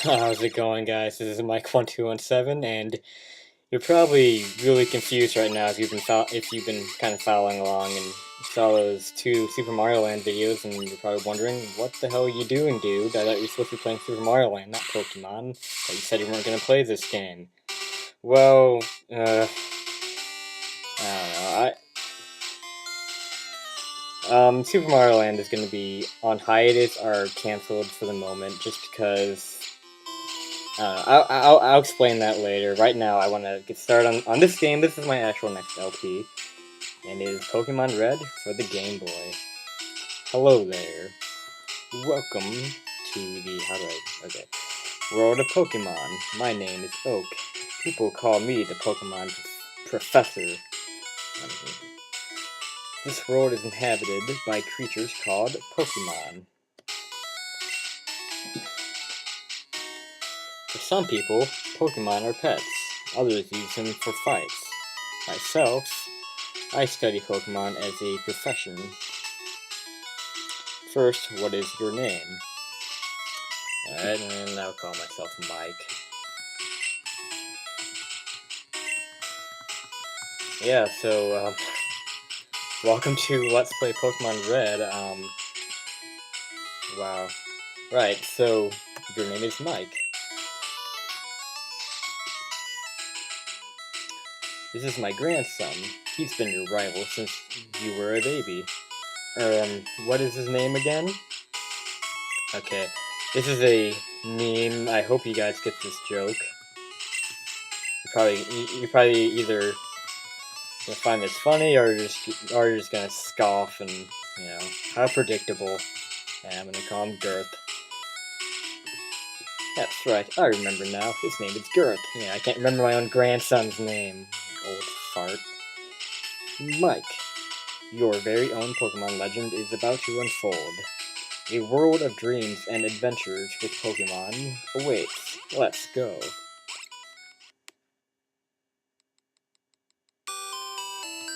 How's it going, guys? This is Mike1217, and you're probably really confused right now if you've been kind of following along and saw those two Super Mario Land videos, and you're probably wondering, what the hell are you doing, dude? I thought you were supposed to be playing Super Mario Land, not Pokemon. But you said you weren't going to play this game. Well, I don't know. Super Mario Land is going to be on hiatus or canceled for the moment, just because. I'll explain that later. Right now, I want to get started on this game. This is my actual next LP, and it is Pokemon Red for the Game Boy. Hello there. Welcome to the, okay. World of Pokemon. My name is Oak. People call me the Pokemon Professor. This world is inhabited by creatures called Pokemon. For some people, Pokemon are pets. Others use them for fights. Myself, I study Pokemon as a profession. First, what is your name? And I'll call myself Mike. Yeah, so, welcome to Let's Play Pokemon Red. Wow. Right, so, your name is Mike. This is my grandson. He's been your rival since you were a baby. What is his name again? Okay, this is a meme. I hope you guys get this joke. You probably either gonna find this funny or you're just gonna scoff and, you know, how predictable. Yeah, I'm gonna call him Girth. That's right, I remember now. His name is Girth. Yeah, I can't remember my own grandson's name. Old fart. Mike, your very own Pokemon legend is about to unfold. A world of dreams and adventures with Pokemon awaits. Let's go.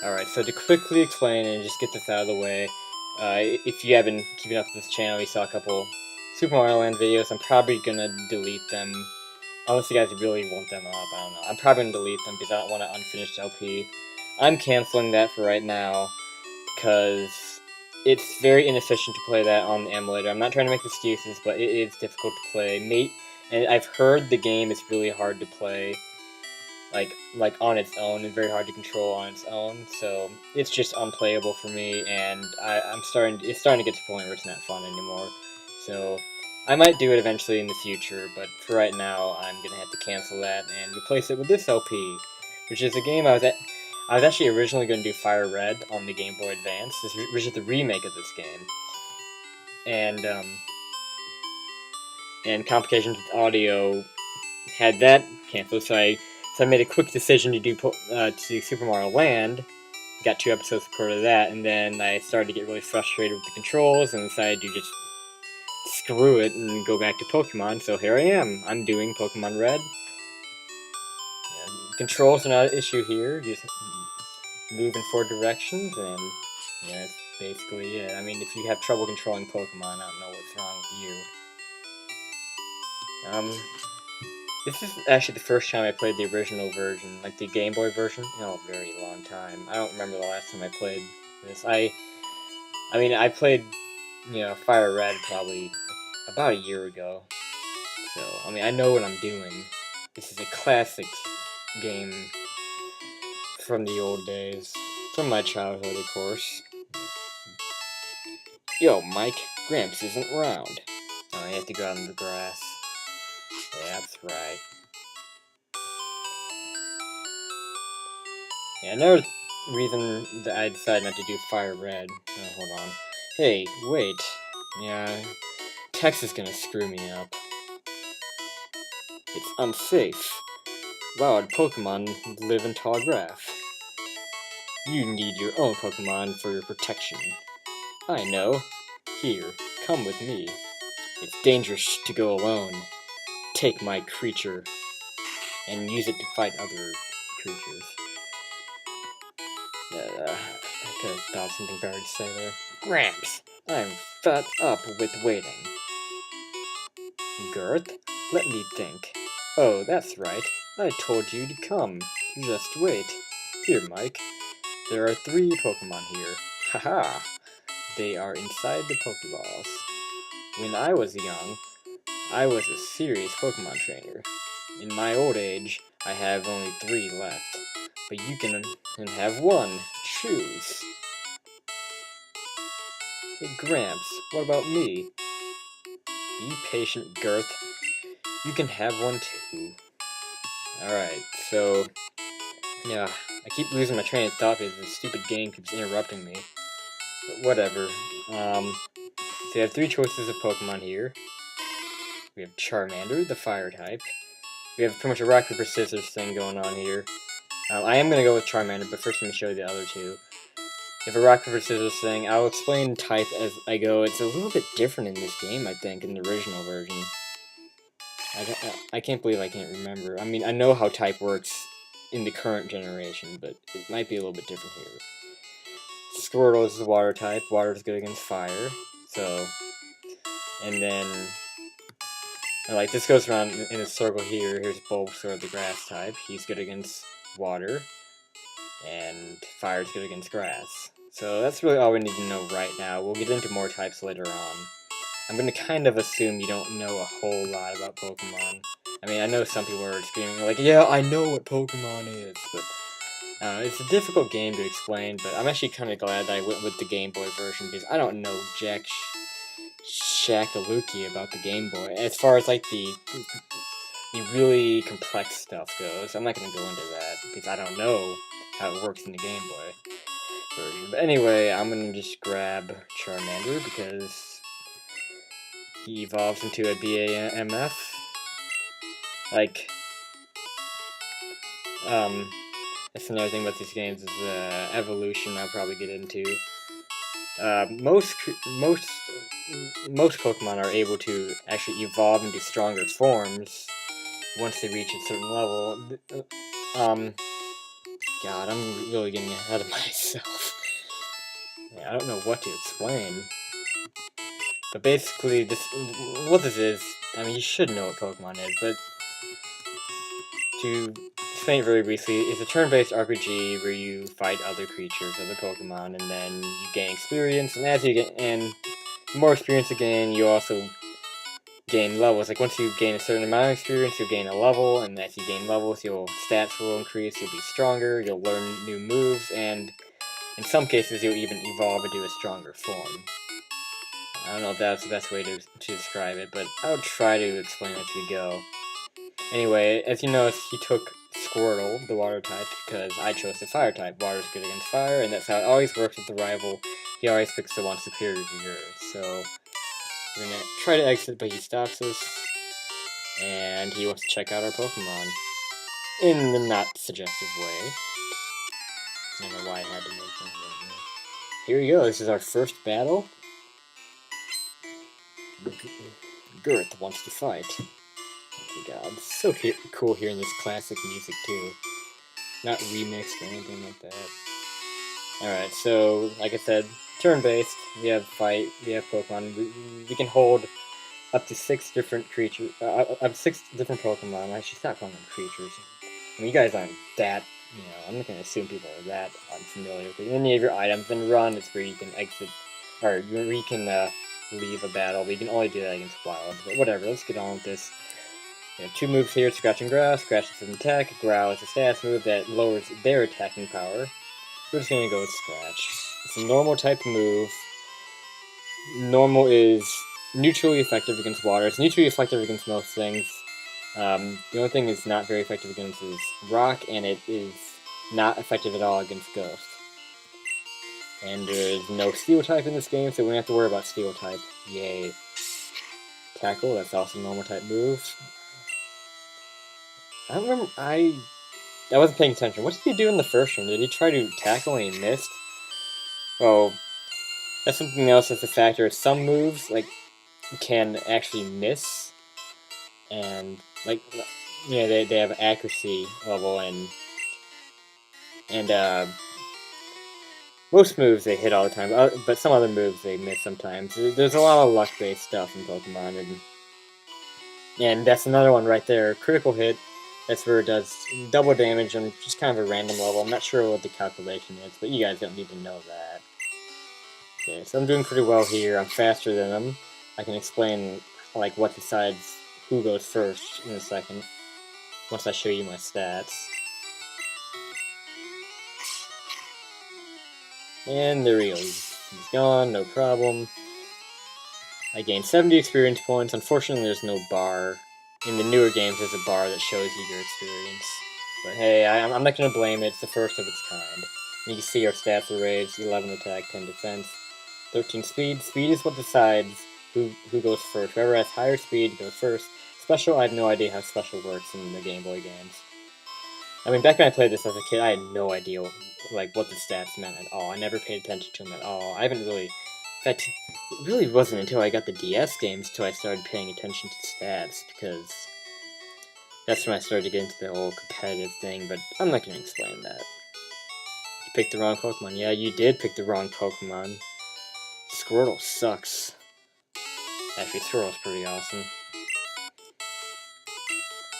Alright, so to quickly explain and just get this out of the way, if you haven't keeping up with this channel, you saw a couple Super Mario Land videos. I'm probably gonna delete them, unless you guys really want them up, I don't know. I'm probably gonna delete them because I don't want an unfinished LP. I'm canceling that for right now, because it's very inefficient to play that on the emulator. I'm not trying to make excuses, but it is difficult to play. And I've heard the game is really hard to play, like on its own, and very hard to control on its own. So it's just unplayable for me, and it's starting to get to the point where it's not fun anymore. So I might do it eventually in the future, but for right now, I'm gonna have to cancel that and replace it with this LP, which is a game I was actually originally going to do Fire Red on the Game Boy Advance, which is the remake of this game, and complications with audio had that canceled, so I made a quick decision to do Super Mario Land. Got 2 episodes recorded of that, and then I started to get really frustrated with the controls, and decided to just screw it and go back to Pokemon. So here I am. I'm doing Pokemon Red. Yeah, controls are not an issue here. Just move in 4 directions, and yeah, that's basically it. I mean, if you have trouble controlling Pokemon, I don't know what's wrong with you. This is actually the first time I played the original version, like the Game Boy version, in a very long time. I don't remember the last time I played this. I mean, I played, you know, Fire Red probably about a year ago. So, I mean, I know what I'm doing. This is a classic game from the old days. From my childhood, of course. Yo, Mike, Gramps isn't around. Oh, you have to go out in the grass. Yeah, that's right. Yeah, another reason that I decided not to do Fire Red. Oh, hold on. Hey, wait. Yeah, text is gonna screw me up. It's unsafe. Wild Pokemon live in tall grass. You need your own Pokemon for your protection. I know. Here, come with me. It's dangerous to go alone. Take my creature and use it to fight other creatures. I could have thought something better to say there. Gramps, I'm fed up with waiting. Girth? Let me think. Oh, that's right. I told you to come. Just wait. Here, Mike. There are 3 Pokemon here. Haha! They are inside the Pokeballs. When I was young, I was a serious Pokemon trainer. In my old age, I have only 3 left. But you can have 1. Choose. Hey, Gramps, what about me? Be patient, Girth. You can have 1 too. Alright, so... yeah, I keep losing my train of thought because this stupid game keeps interrupting me. But whatever. So you have 3 choices of Pokemon here. We have Charmander, the fire type. We have pretty much a rock, paper, scissors thing going on here. I am going to go with Charmander, but first I'm going to show you the other 2. If a rock, paper, scissors thing, I'll explain type as I go. It's a little bit different in this game, I think, in the original version. I can't believe I can't remember. I mean, I know how type works in the current generation, but it might be a little bit different here. Squirtle is the water type. Water is good against fire. So, and then, like, this goes around in a circle here. Here's Bulbasaur, the grass type. He's good against water, and fire is good against grass. So that's really all we need to know right now. We'll get into more types later on. I'm going to kind of assume you don't know a whole lot about Pokemon. I mean, I know some people are screaming, like, yeah, I know what Pokemon is, but it's a difficult game to explain, but I'm actually kind of glad that I went with the Game Boy version, because I don't know jack shakaluki about the Game Boy. As far as, like, the really complex stuff goes, I'm not going to go into that, because I don't know how it works in the Game Boy version. But anyway, I'm going to just grab Charmander, because he evolves into a BAMF. Like, that's another thing about these games is evolution. I'll probably get into. Most Pokemon are able to actually evolve into stronger forms once they reach a certain level. God, I'm really getting ahead of myself. Yeah, I don't know what to explain. But basically, what this is, I mean, you should know what Pokemon is, but to explain it very briefly, it's a turn-based RPG where you fight other creatures, other Pokemon, and then you gain experience, and as you get, and the more experience you gain, you also gain levels. Like, once you gain a certain amount of experience, you'll gain a level, and as you gain levels, your stats will increase, you'll be stronger, you'll learn new moves, and in some cases, you'll even evolve into a stronger form. I don't know if that's the best way to describe it, but I'll try to explain as we go. Anyway, as you notice, he took Squirtle, the water type, because I chose the fire type. Water's good against fire, and that's how it always works with the rival. He always picks the one superior to yours. So, we're gonna try to exit, but he stops us, and he wants to check out our Pokemon. In the not-suggestive way. I don't know why I had to make him. Here we go, this is our first battle. Girth wants to fight. Oh my god, it's so cool hearing this classic music too. Not remixed or anything like that. Alright, so, like I said, turn-based, we have fight, we have Pokemon, we can hold up to 6 different creatures, up to 6 different Pokemon. I should stop calling them creatures. I mean, you guys aren't that, you know, I'm not gonna assume people are that unfamiliar with it. Then you have your items, then run is where you can exit, or where you can, leave a battle, but you can only do that against wild. But whatever, let's get on with this. We have 2 moves here, Scratch and Growl. Scratch is an attack, Growl is a stats move that lowers their attacking power. We're just gonna go with Scratch. It's a normal type move. Normal is neutrally effective against water. It's neutrally effective against most things. The only thing it's not very effective against is rock, and it is not effective at all against ghost. And there's no steel type in this game, so we don't have to worry about steel type. Yay. Tackle, that's also a normal type move. I don't remember, I wasn't paying attention. What did he do in the first one? Did he try to tackle and he missed? Oh, that's something else that's a factor. Some moves, like, can actually miss. And, like, you know, they have accuracy level, and most moves they hit all the time, but some other moves they miss sometimes. There's a lot of luck-based stuff in Pokemon, and And that's another one right there. Critical hit. That's where it does double damage on just kind of a random level. I'm not sure what the calculation is, but you guys don't need to know that. Okay, so I'm doing pretty well here. I'm faster than them. I can explain like what decides who goes first in a second, once I show you my stats. And there he goes. He's gone, no problem. I gained 70 experience points. Unfortunately, there's no bar. In the newer games, there's a bar that shows you your experience. But hey, I'm not going to blame it. It's the first of its kind. You can see our stats are raised. 11 attack, 10 defense, 13 speed. Speed is what decides who goes first. Whoever has higher speed goes first. Special, I have no idea how special works in the Game Boy games. I mean, back when I played this as a kid, I had no idea like what the stats meant at all. I never paid attention to them at all. I haven't really... In fact, it really wasn't until I got the DS games till I started paying attention to stats, because that's when I started to get into the whole competitive thing, but I'm not going to explain that. You picked the wrong Pokemon. Yeah, you did pick the wrong Pokemon. Squirtle sucks. Actually, Squirtle's pretty awesome.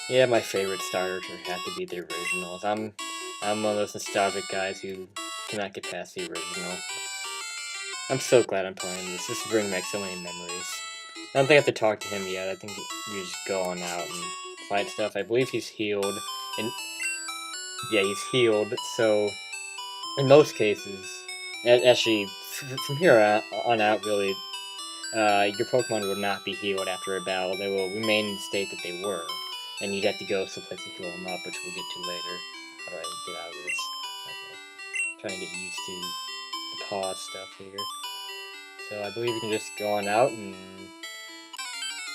Yeah, my favorite starters have to be the originals. I'm one of those nostalgic guys who cannot get past the original. I'm so glad I'm playing this. This is bringing back so many memories. I don't think I have to talk to him yet. I think we just go on out and fight stuff. I believe he's healed. And yeah, he's healed. So in most cases, actually, from here on out, really, your Pokemon will not be healed after a battle. They will remain in the state that they were. And you'd have to go someplace to heal them up, which we'll get to later. How do I get out of this? Okay. Trying to get used to the pause stuff here. So I believe we can just go on out and...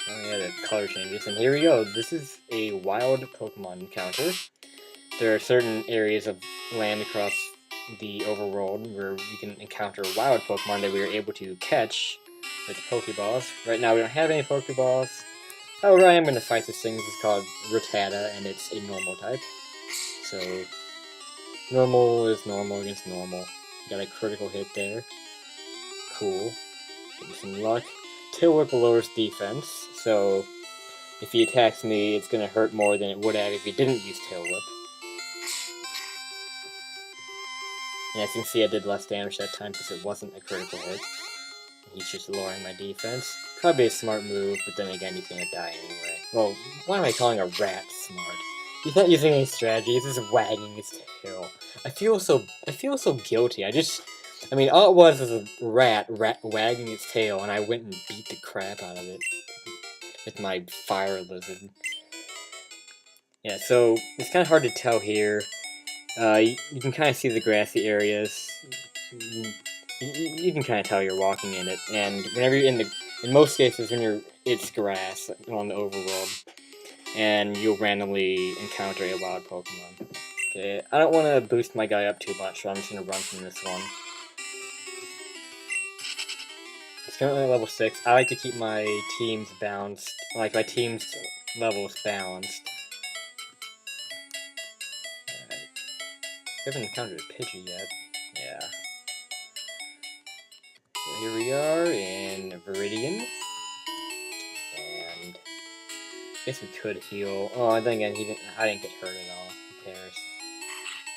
Oh yeah, the color changes. And here we go. This is a wild Pokemon encounter. There are certain areas of land across the overworld where we can encounter wild Pokemon that we are able to catch with Pokeballs. Right now we don't have any Pokeballs. However, I am going to fight this thing. This is called Rattata, and it's a normal type. So, normal is normal against normal. Got a critical hit there. Cool. Give me some luck. Tail Whip lowers defense, so if he attacks me, it's going to hurt more than it would have if he didn't use Tail Whip. And as you can see, I did less damage that time because it wasn't a critical hit. He's just lowering my defense. Probably a smart move, but then again, he's gonna die anyway. Well, why am I calling a rat smart? He's not using any strategy, he's just wagging his tail. I feel so guilty. I mean, all it was a rat wagging its tail, and I went and beat the crap out of it with my fire lizard. Yeah, so it's kind of hard to tell here. You can kind of see the grassy areas. You can kind of tell you're walking in it, and whenever you're in most cases it's grass on the overworld, and you'll randomly encounter a wild Pokemon. Okay, I don't want to boost my guy up too much, so I'm just gonna run from this one. It's currently at level 6. I like to keep my teams balanced, like my team's levels balanced. Alright. We haven't encountered a Pidgey yet. Yeah. So here we are in Viridian. And I guess we could heal. Oh, and then again, I didn't get hurt at all. Who cares?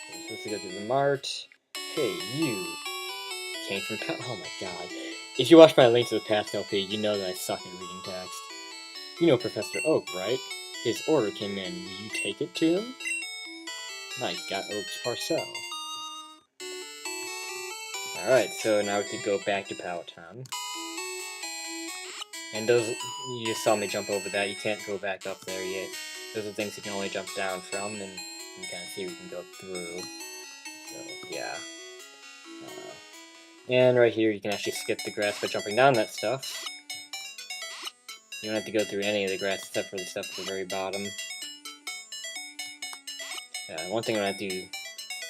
Okay, so let's go through the mart. Hey, you came from oh my god. If you watch my Link to the Past LP, you know that I suck at reading text. You know Professor Oak, right? His order came in. Will you take it to him? I got Oak's parcel. Alright, so now we can go back to Palatown. And those, you just saw me jump over that, you can't go back up there yet. Those are things you can only jump down from, and you can kind of see we can go through. So, yeah. And right here, you can actually skip the grass by jumping down that stuff. You don't have to go through any of the grass except for the stuff at the very bottom. One thing I have to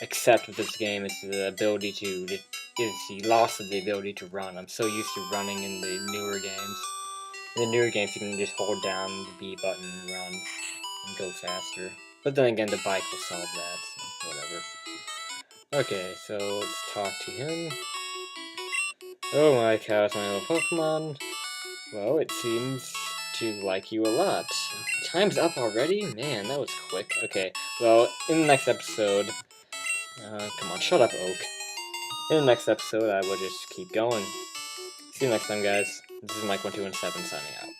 accept with this game is the ability to, is the loss of the ability to run. I'm so used to running in the newer games. In the newer games, you can just hold down the B button and run and go faster. But then again, the bike will solve that, so whatever. Okay, so let's talk to him. Oh my cow, it's my little Pokemon. Well, it seems to like you a lot. Time's up already? Man, that was quick. Okay, well, in the next episode... come on, shut up, Oak. In the next episode, I will just keep going. See you next time, guys. This is Mike1217 signing out.